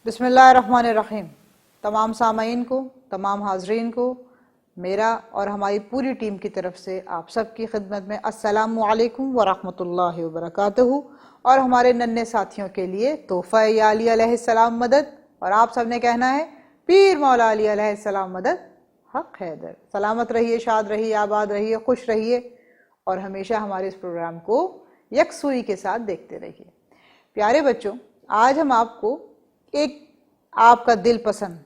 بسم اللہ الرحمن الرحیم۔ تمام سامعین کو، تمام حاضرین کو میرا اور ہماری پوری ٹیم کی طرف سے آپ سب کی خدمت میں السلام علیکم ورحمۃ اللہ وبرکاتہ، اور ہمارے ننھے ساتھیوں کے لیے تحفہ یا علی علیہ السلام مدد، اور آپ سب نے کہنا ہے پیر مولا علی علیہ السلام مدد حق حیدر۔ سلامت رہیے، شاد رہیے، آباد رہیے، خوش رہیے، اور ہمیشہ ہمارے اس پروگرام کو یکسوئی کے ساتھ دیکھتے رہیے۔ پیارے بچوں، آج ہم آپ کو ایک آپ کا دل پسند،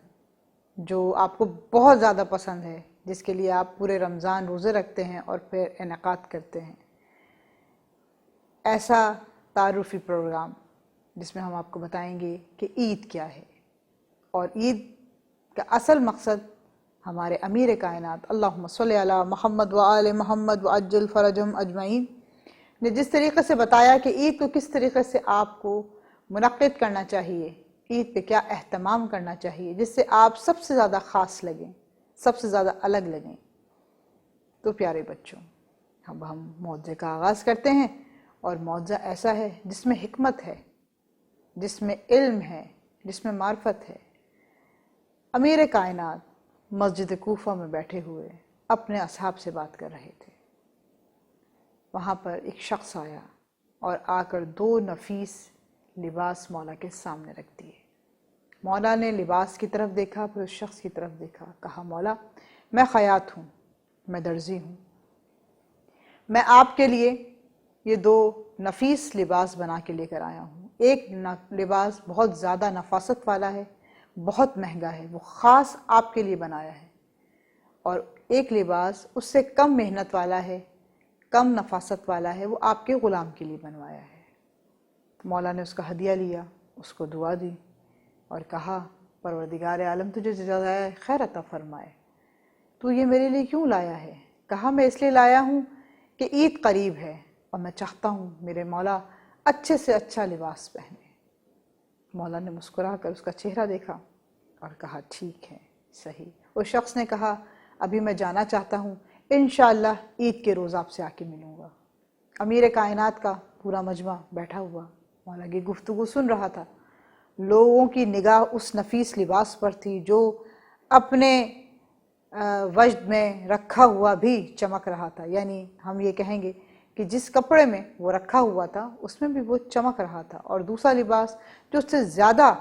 جو آپ کو بہت زیادہ پسند ہے، جس کے لیے آپ پورے رمضان روزے رکھتے ہیں اور پھر انعقاد کرتے ہیں، ایسا تعارفی پروگرام جس میں ہم آپ کو بتائیں گے کہ عید کیا ہے، اور عید کا اصل مقصد ہمارے امیر کائنات اللہم صلی علی محمد وآل محمد وعجل فرجہم اجمعین نے جس طریقے سے بتایا کہ عید کو کس طریقے سے آپ کو منعقد کرنا چاہیے، عید پہ کیا اہتمام کرنا چاہیے جس سے آپ سب سے زیادہ خاص لگیں، سب سے زیادہ الگ لگیں۔ تو پیارے بچوں، اب ہم معجزے کا آغاز کرتے ہیں، اور معجزہ ایسا ہے جس میں حکمت ہے، جس میں علم ہے، جس میں معرفت ہے۔ امیر کائنات مسجد کوفہ میں بیٹھے ہوئے اپنے اصحاب سے بات کر رہے تھے۔ وہاں پر ایک شخص آیا اور آ کر 2 نفیس لباس مولا کے سامنے رکھ دیے۔ مولا نے لباس کی طرف دیکھا، پھر اس شخص کی طرف دیکھا، کہا مولا میں خیاط ہوں، میں درزی ہوں، میں آپ کے لیے یہ 2 نفیس لباس بنا کے لے کر آیا ہوں۔ ایک لباس بہت زیادہ نفاست والا ہے، بہت مہنگا ہے، وہ خاص آپ کے لیے بنایا ہے، اور ایک لباس اس سے کم محنت والا ہے، کم نفاست والا ہے، وہ آپ کے غلام کے لیے بنوایا ہے۔ مولا نے اس کا ہدیہ لیا، اس کو دعا دی اور کہا پروردگار عالم تجھے جزائے خیر عطا فرمائے، تو یہ میرے لیے کیوں لایا ہے؟ کہا میں اس لیے لایا ہوں کہ عید قریب ہے اور میں چاہتا ہوں میرے مولا اچھے سے اچھا لباس پہنے۔ مولا نے مسکرا کر اس کا چہرہ دیکھا اور کہا ٹھیک ہے، صحیح۔ اس شخص نے کہا ابھی میں جانا چاہتا ہوں، انشاءاللہ عید کے روز آپ سے آ کے ملوں گا۔ امیر کائنات کا پورا مجمع بیٹھا ہوا مولا کی گفتگو سن رہا تھا۔ لوگوں کی نگاہ اس نفیس لباس پر تھی جو اپنے وجد میں رکھا ہوا بھی چمک رہا تھا، یعنی ہم یہ کہیں گے کہ جس کپڑے میں وہ رکھا ہوا تھا اس میں بھی وہ چمک رہا تھا، اور دوسرا لباس جو اس سے زیادہ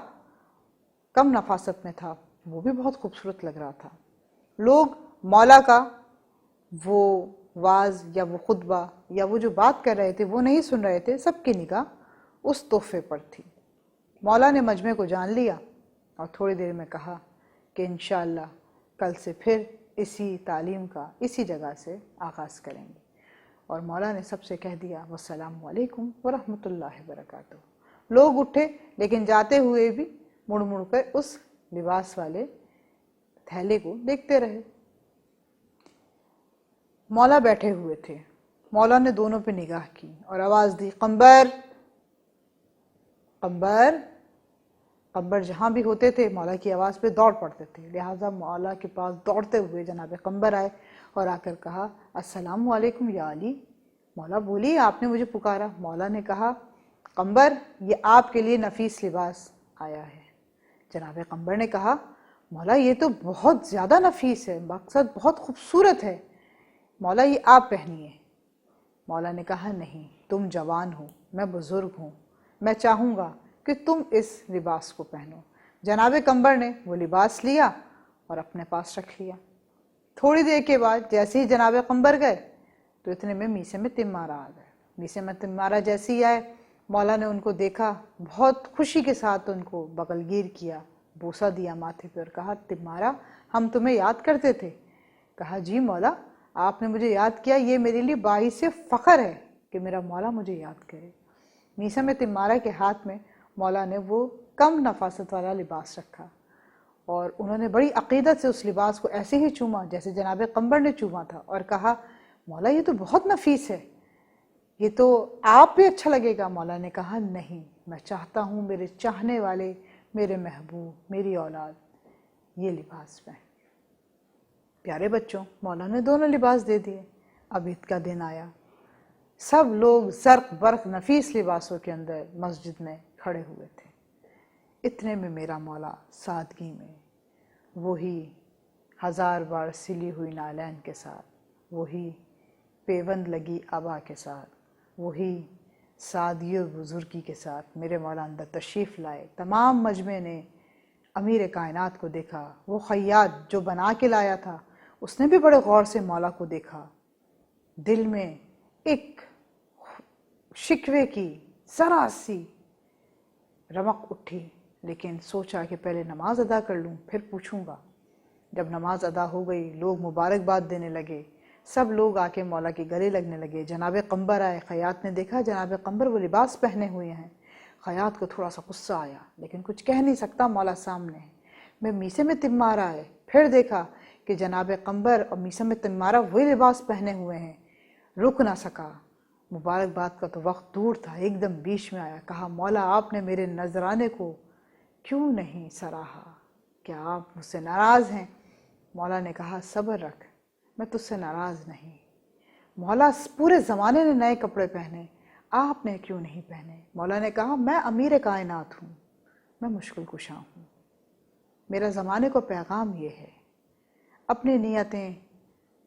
کم نفاست میں تھا وہ بھی بہت خوبصورت لگ رہا تھا۔ لوگ مولا کا وہ واعظ یا وہ خطبہ یا وہ جو بات کر رہے تھے وہ نہیں سن رہے تھے، سب کی نگاہ اس تحفے پر تھی۔ مولا نے مجمع کو جان لیا اور تھوڑی دیر میں کہا کہ انشاءاللہ کل سے پھر اسی تعلیم کا اسی جگہ سے آغاز کریں گے، اور مولا نے سب سے کہہ دیا والسلام علیکم ورحمۃ اللہ وبرکاتہ۔ لوگ اٹھے، لیکن جاتے ہوئے بھی مڑ مڑ کر اس لباس والے تھیلے کو دیکھتے رہے۔ مولا بیٹھے ہوئے تھے، مولا نے دونوں پہ نگاہ کی اور آواز دی قمبر قمبر۔ قمبر جہاں بھی ہوتے تھے مولا کی آواز پہ دوڑ پڑتے تھے، لہٰذا مولا کے پاس دوڑتے ہوئے جناب قمبر آئے اور آ کر کہا السلام علیکم یا علی۔ مولا بولی آپ نے مجھے پکارا۔ مولا نے کہا قمبر یہ آپ کے لیے نفیس لباس آیا ہے۔ جناب قمبر نے کہا مولا یہ تو بہت زیادہ نفیس ہے، مقصد بہت خوبصورت ہے، مولا یہ آپ پہنیے۔ مولا نے کہا نہیں، تم جوان ہو، میں بزرگ ہوں، میں چاہوں گا کہ تم اس لباس کو پہنو۔ جناب قمبر نے وہ لباس لیا اور اپنے پاس رکھ لیا۔ تھوڑی دیر کے بعد جیسے ہی جناب قمبر گئے تو اتنے میں میسے میں تمارہ آ گئے۔ میسے میں تمارہ جیسے ہی آئے، مولا نے ان کو دیکھا، بہت خوشی کے ساتھ ان کو بغل گیر کیا، بوسہ دیا ماتھے پہ اور کہا تمارہ ہم تمہیں یاد کرتے تھے۔ کہا جی مولا آپ نے مجھے یاد کیا، یہ میرے لیے باعث فخر ہے کہ میرا مولا مجھے یاد کرے۔ میسا میں تمارہ کے ہاتھ میں مولا نے وہ کم نفاست والا لباس رکھا، اور انہوں نے بڑی عقیدت سے اس لباس کو ایسے ہی چوما جیسے جناب قمبر نے چوما تھا، اور کہا مولا یہ تو بہت نفیس ہے، یہ تو آپ بھی اچھا لگے گا۔ مولا نے کہا نہیں، میں چاہتا ہوں میرے چاہنے والے، میرے محبوب، میری اولاد یہ لباس پہنے۔ پیارے بچوں، مولا نے دونوں لباس دے دیے۔ اب عید کا دن آیا، سب لوگ زرق برق نفیس لباسوں کے اندر مسجد میں کھڑے ہوئے تھے۔ اتنے میں میرا مولا سادگی میں، وہی 1000 بار سلی ہوئی نالین کے ساتھ، وہی پیوند لگی ابا کے ساتھ، وہی سادگی و بزرگی کے ساتھ میرے مولا اندر تشریف لائے۔ تمام مجمع نے امیر کائنات کو دیکھا۔ وہ خیاط جو بنا کے لایا تھا اس نے بھی بڑے غور سے مولا کو دیکھا۔ دل میں ایک شکوے کی ذرا سی رمق اٹھی، لیکن سوچا کہ پہلے نماز ادا کر لوں پھر پوچھوں گا۔ جب نماز ادا ہو گئی، لوگ مبارکباد دینے لگے، سب لوگ آ کے مولا کے گلے لگنے لگے۔ جناب قمبر آئے، خیاط نے دیکھا جناب قمبر وہ لباس پہنے ہوئے ہیں۔ خیاط کو تھوڑا سا غصہ آیا، لیکن کچھ کہہ نہیں سکتا، مولا سامنے ہے۔ میں میسے میں تمہارا ہے، پھر دیکھا کہ جناب قمبر اور میسے میں تمہارا وہی لباس پہنے ہوئے ہیں، رک نہ سکا۔ مبارکباد کا تو وقت دور تھا، ایک دم بیچ میں آیا، کہا مولا آپ نے میرے نذرانے کو کیوں نہیں سراہا؟ کیا آپ مجھ سے ناراض ہیں؟ مولا نے کہا صبر رکھ، میں تجھ سے ناراض نہیں۔ مولا پورے زمانے نے نئے کپڑے پہنے، آپ نے کیوں نہیں پہنے؟ مولا نے کہا میں امیر کائنات ہوں، میں مشکل کشا ہوں، میرا زمانے کو پیغام یہ ہے، اپنی نیتیں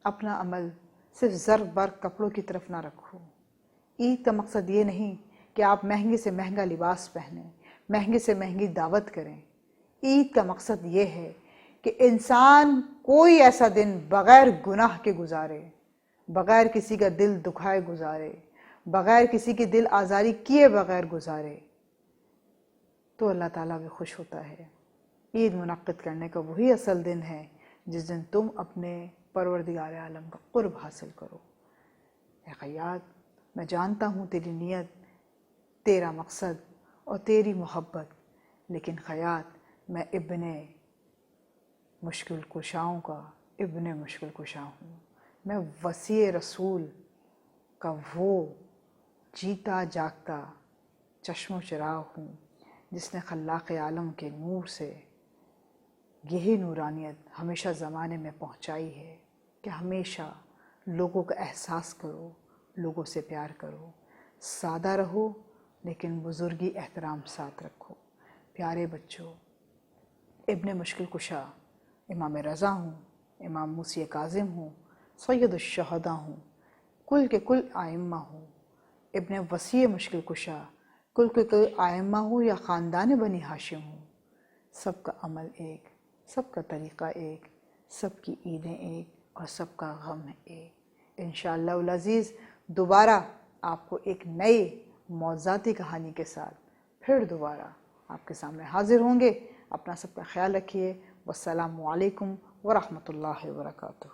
اپنا عمل صرف زر برق کپڑوں کی طرف نہ رکھو۔ عید کا مقصد یہ نہیں کہ آپ مہنگے سے مہنگا لباس پہنیں، مہنگے سے مہنگی دعوت کریں۔ عید کا مقصد یہ ہے کہ انسان کوئی ایسا دن بغیر گناہ کے گزارے، بغیر کسی کا دل دکھائے گزارے، بغیر کسی کی دل آزاری کیے بغیر گزارے، تو اللہ تعالیٰ بھی خوش ہوتا ہے۔ عید منعقد کرنے کا وہی اصل دن ہے جس دن تم اپنے پروردگار عالم کا قرب حاصل کرو۔ اے خیاط، میں جانتا ہوں تیری نیت، تیرا مقصد اور تیری محبت، لیکن خیاط میں ابن مشکل کشاؤں کا ابن مشکل کشا ہوں۔ میں وسیع رسول کا وہ جیتا جاگتا چشم و چراغ ہوں جس نے خلاق عالم کے نور سے یہی نورانیت ہمیشہ زمانے میں پہنچائی ہے کہ ہمیشہ لوگوں کا احساس کرو، لوگوں سے پیار کرو، سادہ رہو لیکن بزرگی احترام ساتھ رکھو۔ پیارے بچوں، ابن مشکل کشا امام رضا ہوں، امام موسی کاظم ہوں، سید الشہداء ہوں، کل کے کل آئمہ ہوں، ابن وسیع مشکل کشا کل کے کل آئمہ ہوں یا خاندان بنی ہاشم ہوں، سب کا عمل ایک، سب کا طریقہ ایک، سب کی عیدیں ایک اور سب کا غم ایک۔ انشاءاللہ العزیز دوبارہ آپ کو ایک نئے موضوعاتی کہانی کے ساتھ پھر دوبارہ آپ کے سامنے حاضر ہوں گے۔ اپنا سب کا خیال رکھیے۔ والسلام علیکم ورحمۃ اللہ وبرکاتہ۔